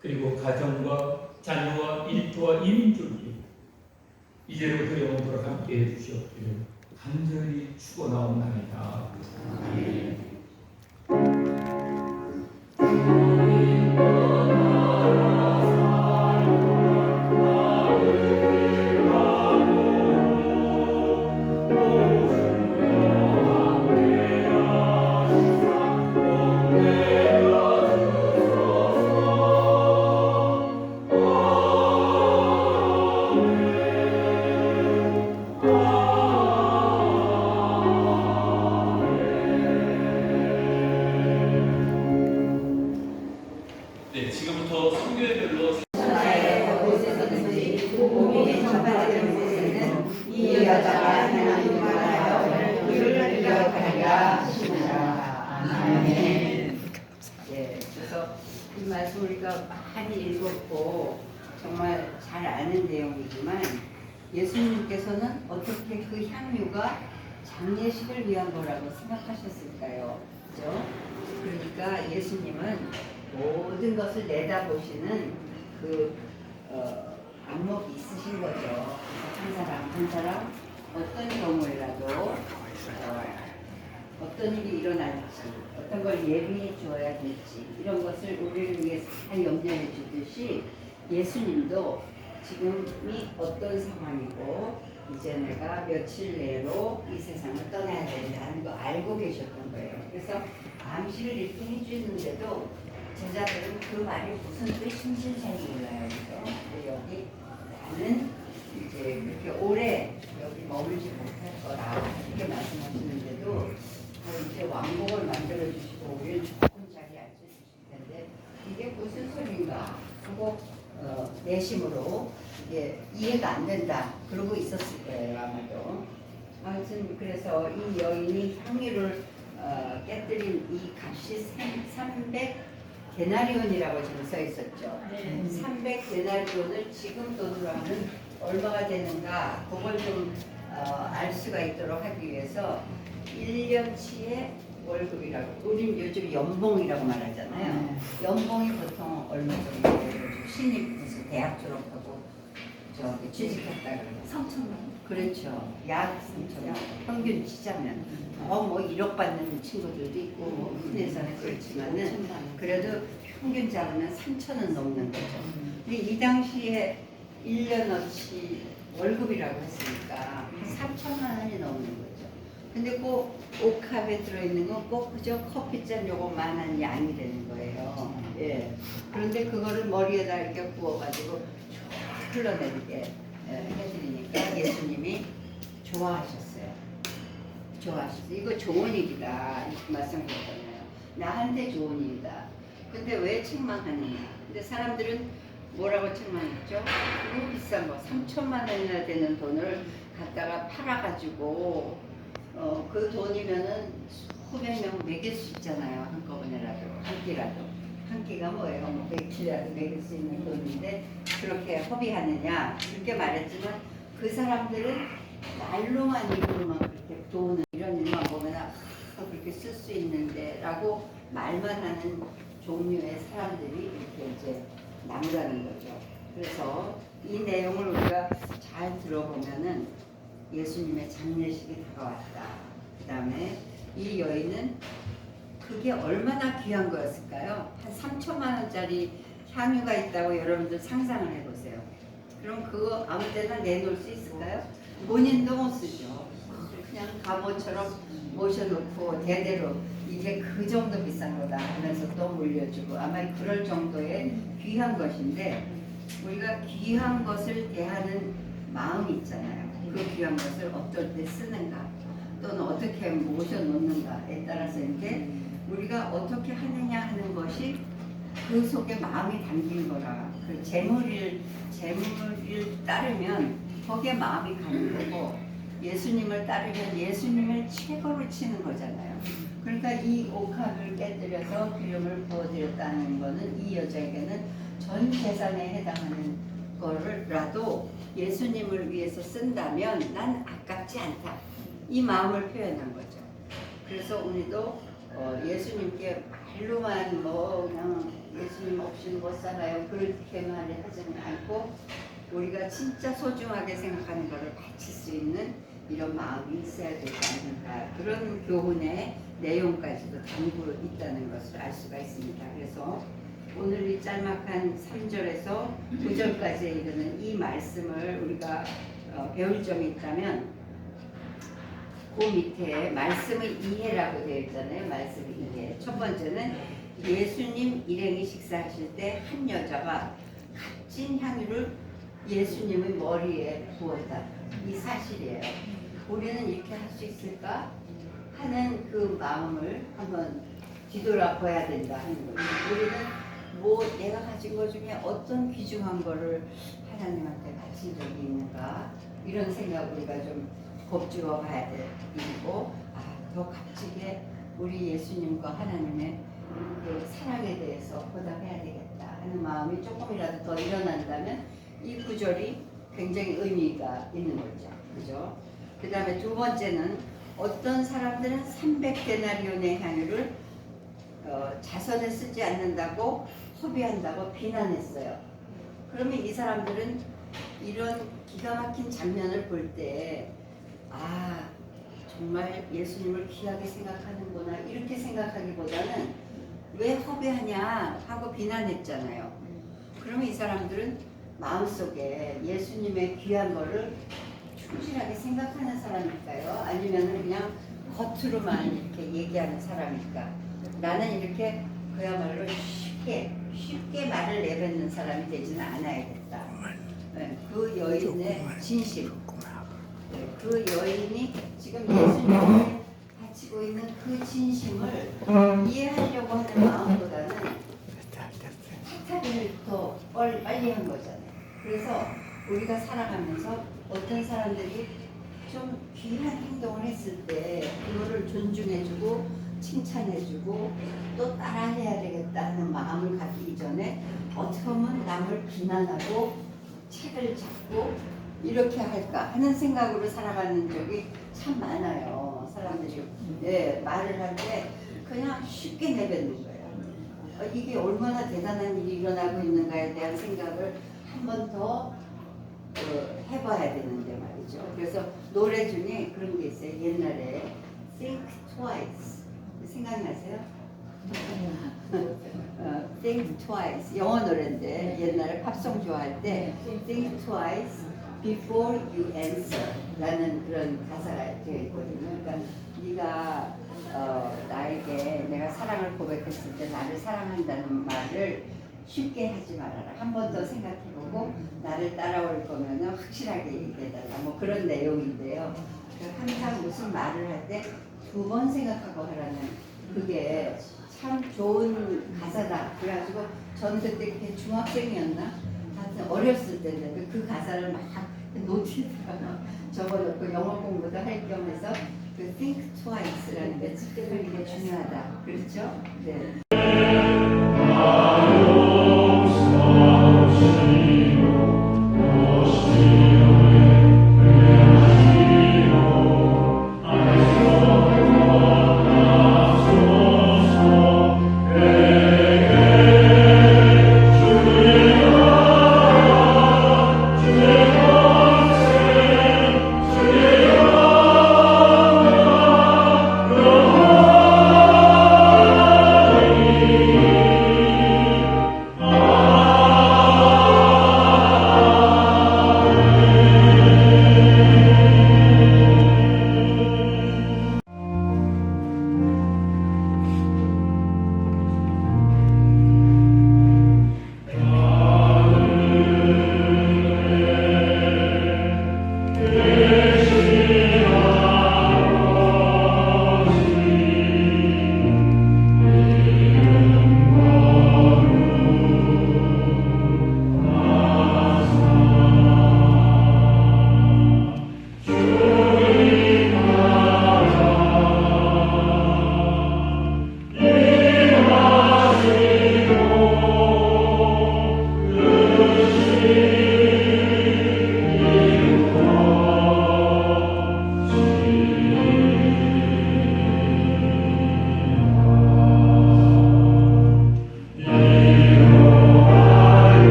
그리고 가정과 자녀와 일터와 이민족이 이제부터 영원토록 함께 해주시옵기를 간절히 축원하옵나이다. 아멘. 네, 지금부터 성교회별로 이 여자가 하나님과 나여 그를 기억하리라 하시니라. 아멘. 예, 그래서 이 말씀 우리가 많이 읽었고 정말 잘 아는 내용이지만 예수님께서는 어떻게 그 향유가 장례식을 위한 거라고 생각하셨을까요? 그죠? 그러니까 예수님은 모든 것을 내다보시는 그 안목이 있으신 거죠. 한 사람 한 사람 어떤 경우에라도 어떤 일이 일어날지 어떤 걸 예비해 주어야 될지 이런 것을 우리를 위해 잘 염려해 주듯이 예수님도 지금이 어떤 상황이고 이제 내가 며칠 내로 이 세상을 떠나야 된다는 거 알고 계셨던 거예요. 그래서 암시를 이렇게 해주는데도 제자들은 그 말이 무슨 뜻인지 잘 몰라요. 그래서 여기 나는 이제 그렇게 오래 여기 머물지 못할 거라 이렇게 말씀하시는데도 이제 왕복을 만들어 주시고 우리를 조금 자리에 앉혀주실 텐데 이게 무슨 소리인가 하고 내심으로 이게 이해가 안 된다 그러고 있었을 거예요 아마도. 아무튼 그래서 이 여인이 향유를 깨뜨린 이 값이 300데나리온이라고 지금 써 있었죠. 300데나리온을 지금 돈으로 하면 얼마가 되는가 그걸 좀 알 수가 있도록 하기 위해서 1년치의 월급이라고, 우린 요즘 연봉이라고 말하잖아요. 연봉이 보통 얼마 정도 신입 무슨 대학 졸업하고 저기 취직했다 그러면 3천만 원. 그렇죠. 약 3천 원. 평균 치자면 뭐 1억 받는 친구들도 있고 뭐 큰 회사는 그렇지만은 그래도 평균 잡으면 3천은 넘는 거죠. 근데 이 당시에 1년어치 월급이라고 했으니까 한 3천만 원이 넘는 거죠. 근데 그 옥합에 들어있는 건 꼭 그저 커피잔 요것만한 양이 되는 거예요. 예. 그런데 그거를 머리에다 이렇게 부어가지고 쭉 흘러내리게 해드리니까 예수님이 좋아하셨어요. 좋아하셨어요. 이거 좋은 일이다 이렇게 말씀하셨잖아요. 나한테 좋은 일이다. 근데 왜 책망하느냐? 근데 사람들은 뭐라고 책망했죠? 이거 비싼 거 3천만 원이나 되는 돈을 갖다가 팔아가지고 그 돈이면은 수백 명 먹일 수 있잖아요. 한꺼번에라도 한 끼라도. 한 끼가 뭐예요? 뭐 100끼라도 먹일 수 있는 돈인데 그렇게 허비하느냐 그렇게 말했지만 그 사람들은 말로만 입으로만 그렇게 돈을 이런 일만 보면 그렇게 쓸 수 있는데 라고 말만 하는 종류의 사람들이 이렇게 이제 나무라는 거죠. 그래서 이 내용을 우리가 잘 들어보면은 예수님의 장례식이 다가왔다. 그 다음에 이 여인은 그게 얼마나 귀한 거였을까요? 한 3천만 원짜리 향유가 있다고 여러분들 상상을 해보세요. 그럼 그거 아무 데나 내놓을 수 있을까요? 본인도 못 쓰죠. 그냥 갑옷처럼 모셔놓고 대대로 이게 그 정도 비싼 거다 하면서 또 물려주고 아마 그럴 정도의 귀한 것인데 우리가 귀한 것을 대하는 마음이 있잖아요. 그 귀한 것을 어떨 때 쓰는가 또는 어떻게 모셔놓는가에 따라서 이렇게 우리가 어떻게 하느냐 하는 것이 그 속에 마음이 담긴 거라. 그 재물을 따르면 거기에 마음이 가는 거고 예수님을 따르면 예수님을 최고로 치는 거잖아요. 그러니까 이 옥합을 깨뜨려서 기름을 부어드렸다는 거는 이 여자에게는 전 재산에 해당하는 거라도 예수님을 위해서 쓴다면 난 아깝지 않다. 이 마음을 표현한 거죠. 그래서 우리도 예수님께 말로만 뭐 그냥 예수님 없이는 못 살아요 그렇게 말하지는 않고 우리가 진짜 소중하게 생각하는 것을 바칠 수 있는 이런 마음이 있어야 되지 않는가 그런 교훈의 내용까지도 담고 있다는 것을 알 수가 있습니다. 그래서 오늘 이 짤막한 3절에서 9절까지에 이르는 이 말씀을 우리가 배울 점이 있다면 그 밑에 말씀의 이해라고 되어 있잖아요. 말씀의 이해. 첫 번째는 예수님 일행이 식사하실 때 한 여자가 값진 향유를 예수님의 머리에 부었다. 이 사실이에요. 우리는 이렇게 할 수 있을까 하는 그 마음을 한번 뒤돌아봐야 된다 하는 거죠. 우리는 뭐 내가 가진 것 중에 어떤 귀중한 거를 하나님한테 바친 적이 있는가 이런 생각 우리가 좀 곱씹어 봐야 될 일이고 더 값지게 우리 예수님과 하나님의 그 사랑에 대해서 보답해야 되겠다 하는 마음이 조금이라도 더 일어난다면 이 구절이 굉장히 의미가 있는 거죠. 그죠? 그 다음에 두 번째는 어떤 사람들은 300데나리온의 향유를 자선에 쓰지 않는다고 허비한다고 비난했어요. 그러면 이 사람들은 이런 기가 막힌 장면을 볼 때 정말 예수님을 귀하게 생각하는구나 이렇게 생각하기보다는 왜 허비하냐 하고 비난했잖아요. 그러면 이 사람들은 마음속에 예수님의 귀한 거를 충실하게 생각하는 사람일까요? 아니면 그냥 겉으로만 이렇게 얘기하는 사람일까? 나는 이렇게 그야말로 쉽게 말을 내뱉는 사람이 되지는 않아야겠다. 그 여인의 진심, 그 여인이 지금 예수님을 바치고 있는 그 진심을 이해하려고 하는 마음보다는 택하기를 더 빨리 한 거잖아요. 그래서 우리가 살아가면서 어떤 사람들이 좀 귀한 행동을 했을 때 그거를 존중해주고 칭찬해주고 또 따라해야 되겠다 하는 마음을 갖기 전에 어떻게 보면 남을 비난하고 책을 잡고 이렇게 할까 하는 생각으로 살아가는 적이 참 많아요. 사람들이 예, 말을 할 때 그냥 쉽게 내뱉는 거예요. 이게 얼마나 대단한 일이 일어나고 있는가에 대한 생각을 한 번 더 해봐야 되는데 말이죠. 그래서 노래 중에 그런 게 있어요. 옛날에 Think Twice 생각나세요? Think Twice 영어 노래인데 옛날에 팝송 좋아할 때 Think Twice Before You Answer 라는 그런 가사가 되어 있거든요. 그러니까 네가 나에게 내가 사랑을 고백했을 때 나를 사랑한다는 말을 쉽게 하지 말아라. 한 번 더 생각해보고 나를 따라올 거면 확실하게 얘기해달라. 뭐 그런 내용인데요. 그러니까 항상 무슨 말을 할 때 두 번 생각하고 하라는 그게 참 좋은 가사다. 그래가지고 저는 그때 그게 중학생이었나? 하여튼 어렸을 때인데 그 가사를 막 노트에다가 적어놓고 영어 공부도 할 겸해서 그 think twice라는 게 이게 중요하다. 그렇죠? 네.